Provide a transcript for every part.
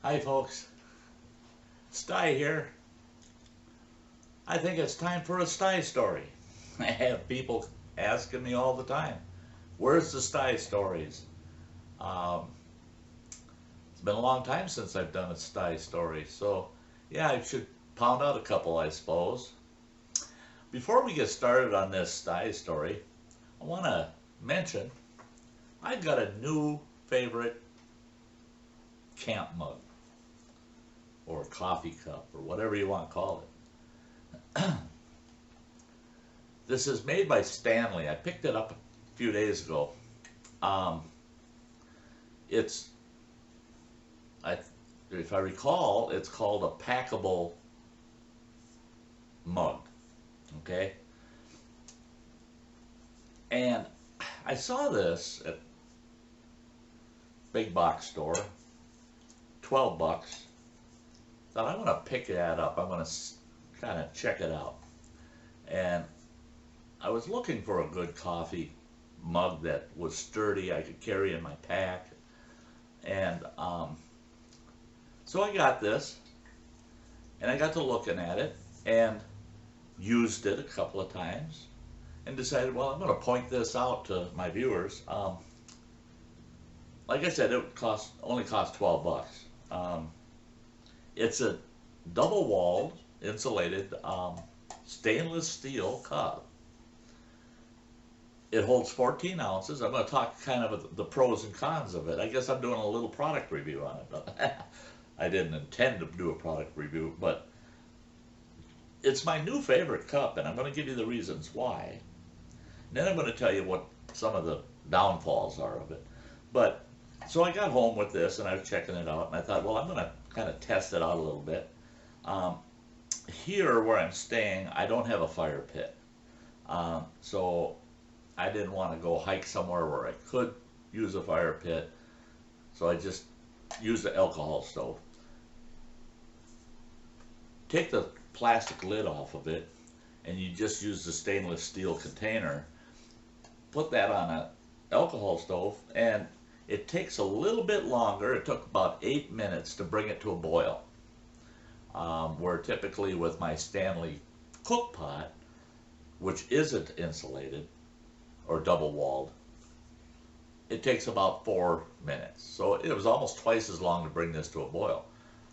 Hi folks, Sty here. I think it's time for a Sty story. I have people asking me all the time, where's the Sty stories? Um, it's been a long time since I've done a Sty story, so yeah, I should pound out a couple, I suppose. Before we get started on this Sty story, I want to mention I've got a new favorite camp mug, or coffee cup, or whatever you want to call it. This is made by Stanley. I picked it up a few days ago. Um, it's, if I recall, it's called a packable mug. Okay? And I saw this at big box store, 12 bucks. Thought I'm going to pick that up. I'm going to kind of check it out. And I was looking for a good coffee mug that was sturdy, I could carry in my pack. And so I got this, and I got to looking at it, and used it a couple of times, and decided, well, I'm going to point this out to my viewers. Like I said, it only cost 12 bucks. It's a double-walled, insulated, stainless steel cup. It holds 14 ounces. I'm going to talk kind of the pros and cons of it. I guess I'm doing a little product review on it. I didn't intend to do a product review, but it's my new favorite cup, and I'm going to give you the reasons why. And then I'm going to tell you what some of the downfalls are of it. But so I got home with this, and I was checking it out, and I thought, well, I'm going to kind of test it out a little bit. Here where I'm staying, I don't have a fire pit. So I didn't want to go hike somewhere where I could use a fire pit. So I just used the alcohol stove. Take the plastic lid off of it, and you just use the stainless steel container. Put that on an alcohol stove, and it takes a little bit longer. It took about 8 minutes to bring it to a boil. Where typically with my Stanley cook pot, which isn't insulated or double walled, it takes about 4 minutes. So it was almost twice as long to bring this to a boil.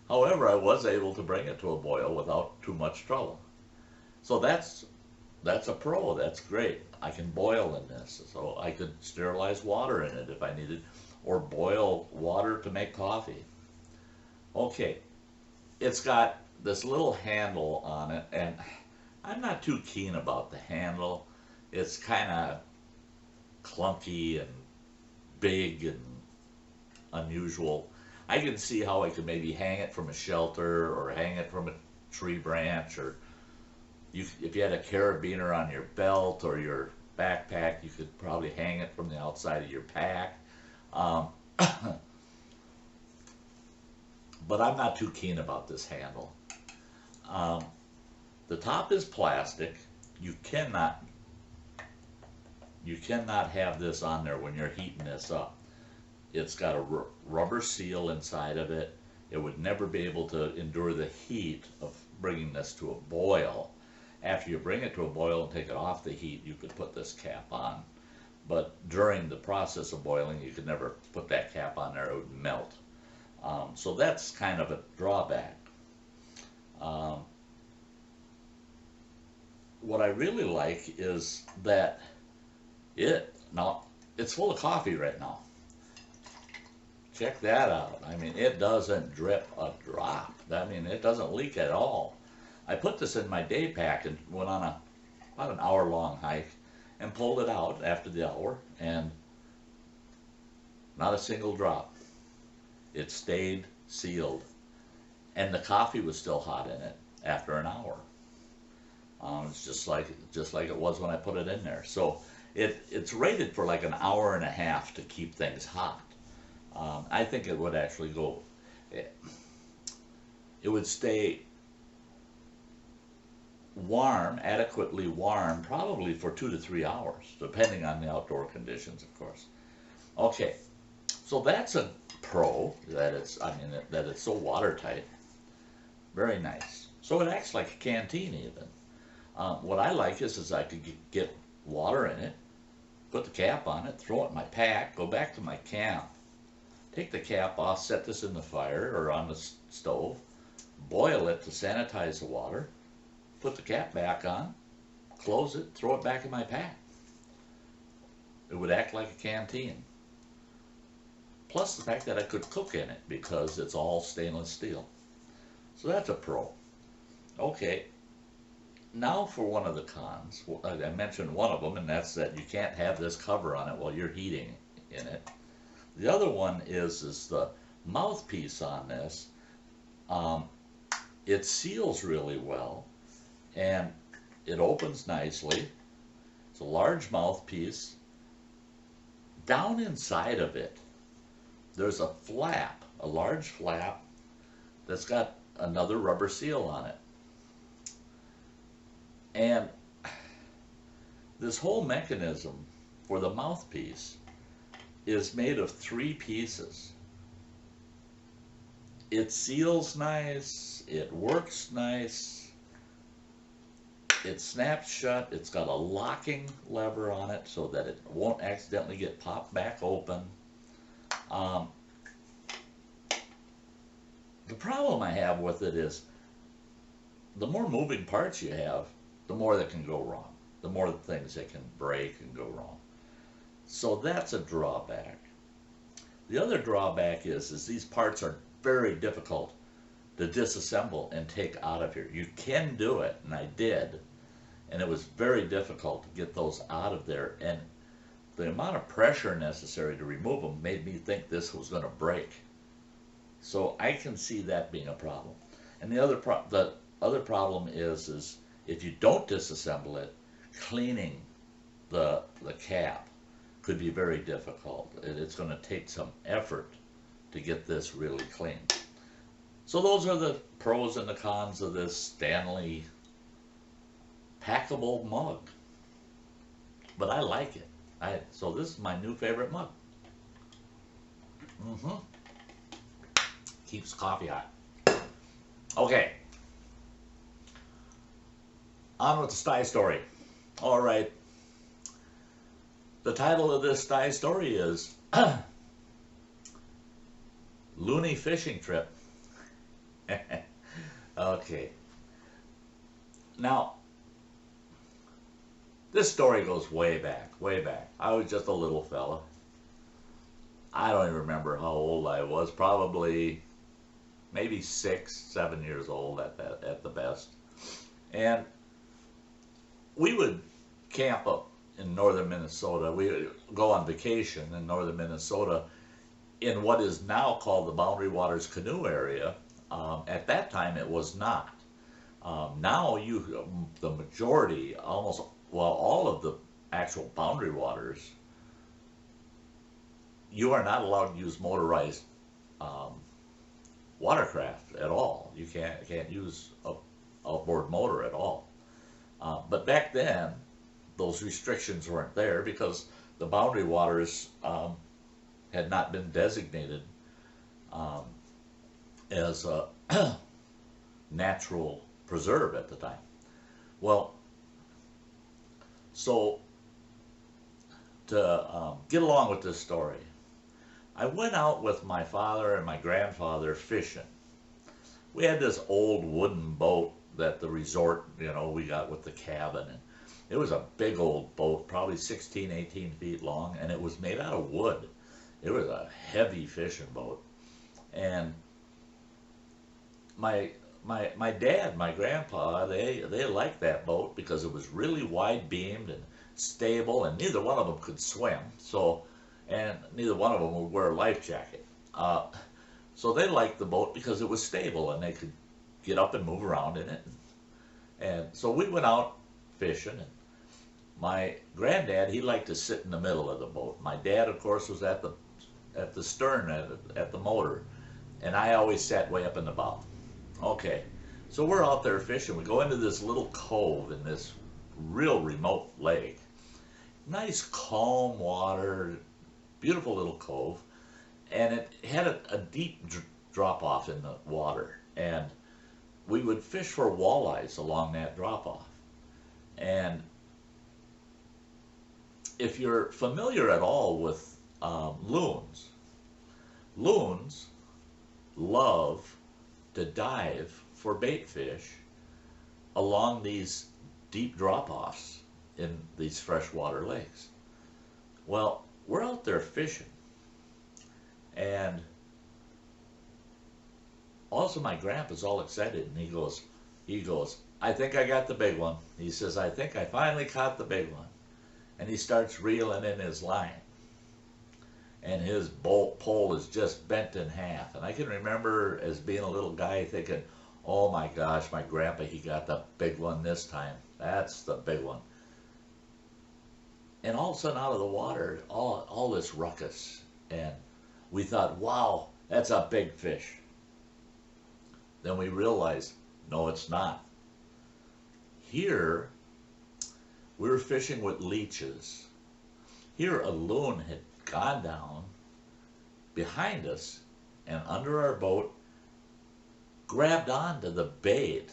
However, I was able to bring it to a boil without too much trouble. So that's a pro. That's great. I can boil in this. So I could sterilize water in it if I needed, or boil water to make coffee. Okay, it's got this little handle on it, and I'm not too keen about the handle. It's kind of clunky and big and unusual. I can see how I could maybe hang it from a shelter or hang it from a tree branch, or if you had a carabiner on your belt or your backpack, you could probably hang it from the outside of your pack. But I'm not too keen about this handle. The top is plastic. You cannot have this on there when you're heating this up. It's got a rubber seal inside of it. It would never be able to endure the heat of bringing this to a boil. After you bring it to a boil and take it off the heat, you could put this cap on. But during the process of boiling, you could never put that cap on there. It would melt. So that's kind of a drawback. What I really like is that it's full of coffee right now. Check that out. I mean, it doesn't drip a drop. I mean, it doesn't leak at all. I put this in my day pack and went on about an hour-long hike and pulled it out after the hour, and not a single drop. It stayed sealed, and the coffee was still hot in it after an hour. It's just like it was when I put it in there. So it's rated for like an hour and a half to keep things hot. I think it would actually go. It would stay warm, adequately warm, probably for 2 to 3 hours, depending on the outdoor conditions, of course. Okay, So that's a pro, that it's, I mean, that it's so watertight. Very nice. So it acts like a canteen even. What I like is I could get water in it, put the cap on it, throw it in my pack, go back to my camp, take the cap off, set this in the fire or on the stove, boil it to sanitize the water, put the cap back on, close it, throw it back in my pack. It would act like a canteen. Plus the fact that I could cook in it because it's all stainless steel. So that's a pro. Okay, now for one of the cons. I mentioned one of them, and that's that you can't have this cover on it while you're heating in it. The other one is the mouthpiece on this. It seals really well, and it opens nicely. It's a large mouthpiece. Down inside of it, there's a flap, a large flap, that's got another rubber seal on it. And this whole mechanism for the mouthpiece is made of 3 pieces. It seals nice, it works nice, it snaps shut, it's got a locking lever on it so that it won't accidentally get popped back open. The problem I have with it is the more moving parts you have, the more that can go wrong, the more things that can break and go wrong. So that's a drawback. The other drawback is these parts are very difficult to disassemble and take out of here. You can do it, and I did, and it was very difficult to get those out of there, and the amount of pressure necessary to remove them made me think this was going to break. So I can see that being a problem. And the other problem is if you don't disassemble it, cleaning the cap could be very difficult. It's going to take some effort to get this really clean. So those are the pros and the cons of this Stanley packable mug. But I like it. So this is my new favorite mug. Keeps coffee hot. Okay. On with the Sty story. All right. The title of this Sty story is Loony Fishing Trip. Okay. Now, this story goes way back, way back. I was just a little fella. I don't even remember how old I was. Probably maybe 6, 7 years old at the best. And we would camp up in northern Minnesota. We would go on vacation in northern Minnesota in what is now called the Boundary Waters Canoe Area. At that time, it was not. Now, the majority, almost, well, all of the actual Boundary Waters, you are not allowed to use motorized watercraft at all. You can't use a outboard motor at all. But back then, those restrictions weren't there because the Boundary Waters had not been designated as a natural preserve at the time. Well, so to get along with this story, I went out with my father and my grandfather fishing. We had this old wooden boat that the resort, we got with the cabin. And it was a big old boat, probably 16, 18 feet long, and it was made out of wood. It was a heavy fishing boat. And my dad, my grandpa, they liked that boat because it was really wide beamed and stable, and neither one of them could swim. And neither one of them would wear a life jacket. So they liked the boat because it was stable and they could get up and move around in it. And so we went out fishing, and my granddad, he liked to sit in the middle of the boat. My dad, of course, was at the stern, at the motor, and I always sat way up in the bow. Okay, so we're out there fishing. We go into this little cove in this real remote lake. Nice calm water, beautiful little cove. and it had a deep drop off in the water, and we would fish for walleyes along that drop off. And if you're familiar at all with loons, loons love to dive for bait fish along these deep drop offs in these freshwater lakes. Well, we're out there fishing, and also my grandpa's all excited, and he goes, I think I got the big one. He says, I think I finally caught the big one. And he starts reeling in his line, and his pole is just bent in half. And I can remember as being a little guy thinking, oh my gosh, my grandpa, he got the big one this time. That's the big one. And all of a sudden out of the water, all this ruckus. And we thought, wow, that's a big fish. Then we realized, no, it's not. Here, we were fishing with leeches. Here, a loon had gone down behind us and under our boat, grabbed onto the bait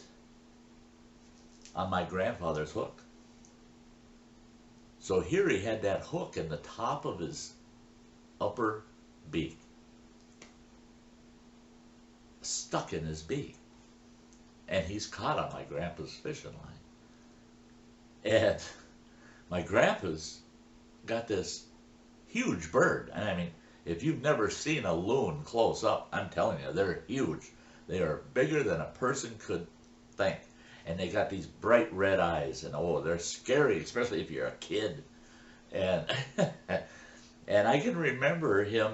on my grandfather's hook. So here he had that hook in the top of his upper beak, stuck in his beak. And he's caught on my grandpa's fishing line. And my grandpa's got this huge bird. And I mean, if you've never seen a loon close up, I'm telling you, they're huge. They are bigger than a person could think. And they got these bright red eyes, and oh, they're scary, especially if you're a kid. And and I can remember him,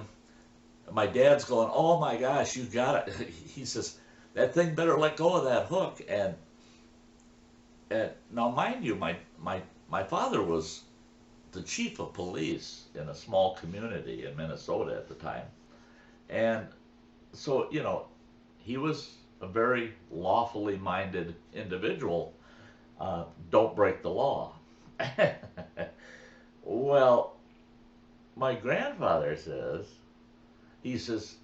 my dad's going, oh my gosh, you got it. He says, that thing better let go of that hook. And now mind you, my father was the chief of police in a small community in Minnesota at the time. And so, you know, he was a very lawfully minded individual. Don't break the law. Well, my grandfather says, he says,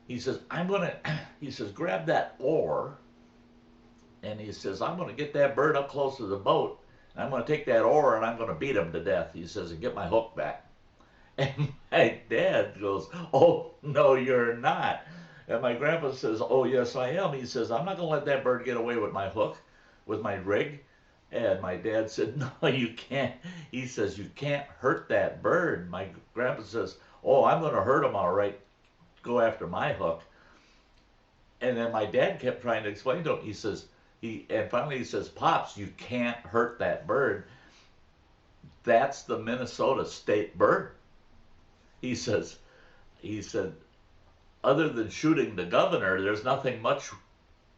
he says, grab that oar, and he says, I'm going to get that bird up close to the boat, and I'm going to take that oar, and I'm going to beat him to death, he says, and get my hook back. And my dad goes, oh, no, you're not. And my grandpa says, oh, yes, I am. He says, I'm not going to let that bird get away with my hook, with my rig. And my dad said, no, you can't. He says, you can't hurt that bird. My grandpa says, oh, I'm going to hurt him all right. Go after my hook. And then my dad kept trying to explain to him. He says, and finally he says, Pops, you can't hurt that bird. That's the Minnesota state bird. He said, other than shooting the governor, there's nothing much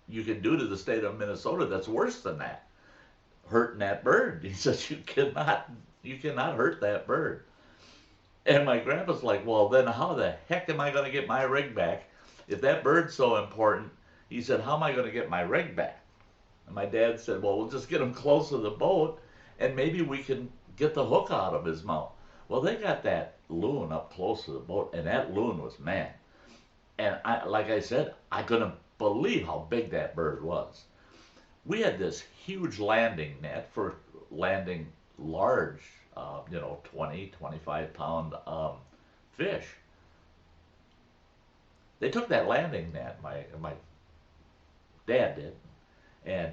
you can do to the state of Minnesota that's worse than that. Hurting that bird. He says, you cannot hurt that bird. And my grandpa's like, well, then how the heck am I going to get my rig back? If that bird's so important, he said, how am I going to get my rig back? And my dad said, well, we'll just get him close to the boat, and maybe we can get the hook out of his mouth. Well, they got that loon up close to the boat, and that loon was mad. And like I said, I couldn't believe how big that bird was. We had this huge landing net for landing large, 20, 25-pound fish. They took that landing net, my dad did, and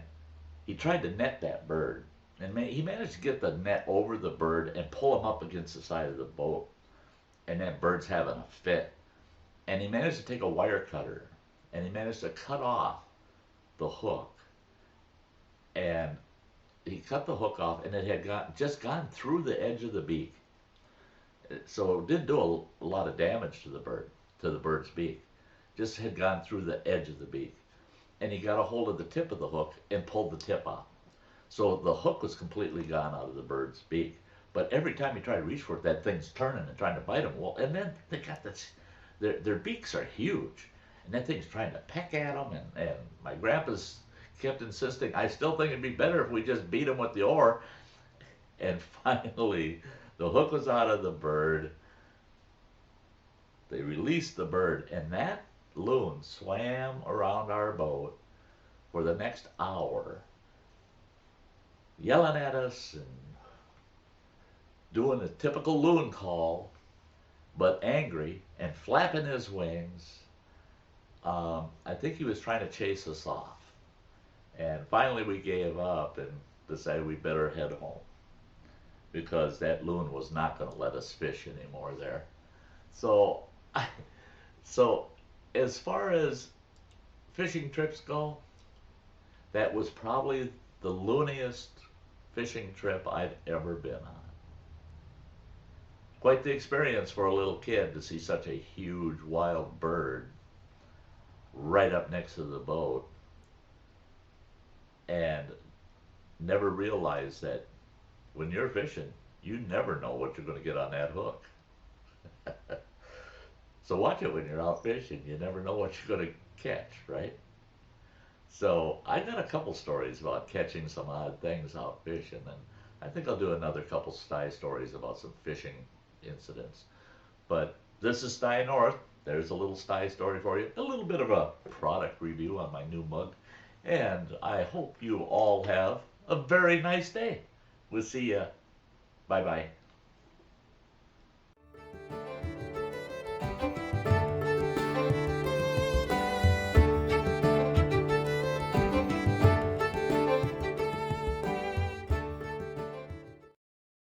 he tried to net that bird. And he managed to get the net over the bird and pull him up against the side of the boat. And that bird's having a fit. And he managed to take a wire cutter, and he managed to cut off the hook. And he cut the hook off, and it had just gone through the edge of the beak. So it didn't do a lot of damage to the bird's beak. Just had gone through the edge of the beak. And he got a hold of the tip of the hook and pulled the tip off. So the hook was completely gone out of the bird's beak. But every time he tried to reach for it, that thing's turning and trying to bite him. Well, and then they got this, their beaks are huge. And that thing's trying to peck at them. And my grandpa's kept insisting, I still think it'd be better if we just beat him with the oar. And finally, the hook was out of the bird. they released the bird, and that loon swam around our boat for the next hour, yelling at us and doing a typical loon call, but angry and flapping his wings. I think he was trying to chase us off. And finally we gave up and decided we better head home because that loon was not going to let us fish anymore there. So, so as far as fishing trips go, that was probably the looniest fishing trip I'd ever been on. Quite the experience for a little kid to see such a huge wild bird right up next to the boat and never realize that when you're fishing, you never know what you're going to get on that hook. So watch it when you're out fishing. You never know what you're going to catch, right? So I got a couple stories about catching some odd things out fishing, and I think I'll do another couple Sty stories about some fishing incidents. But this is Sty North. There's a little Sty story for you. A little bit of a product review on my new mug. And I hope you all have a very nice day. We'll see you. Bye-bye.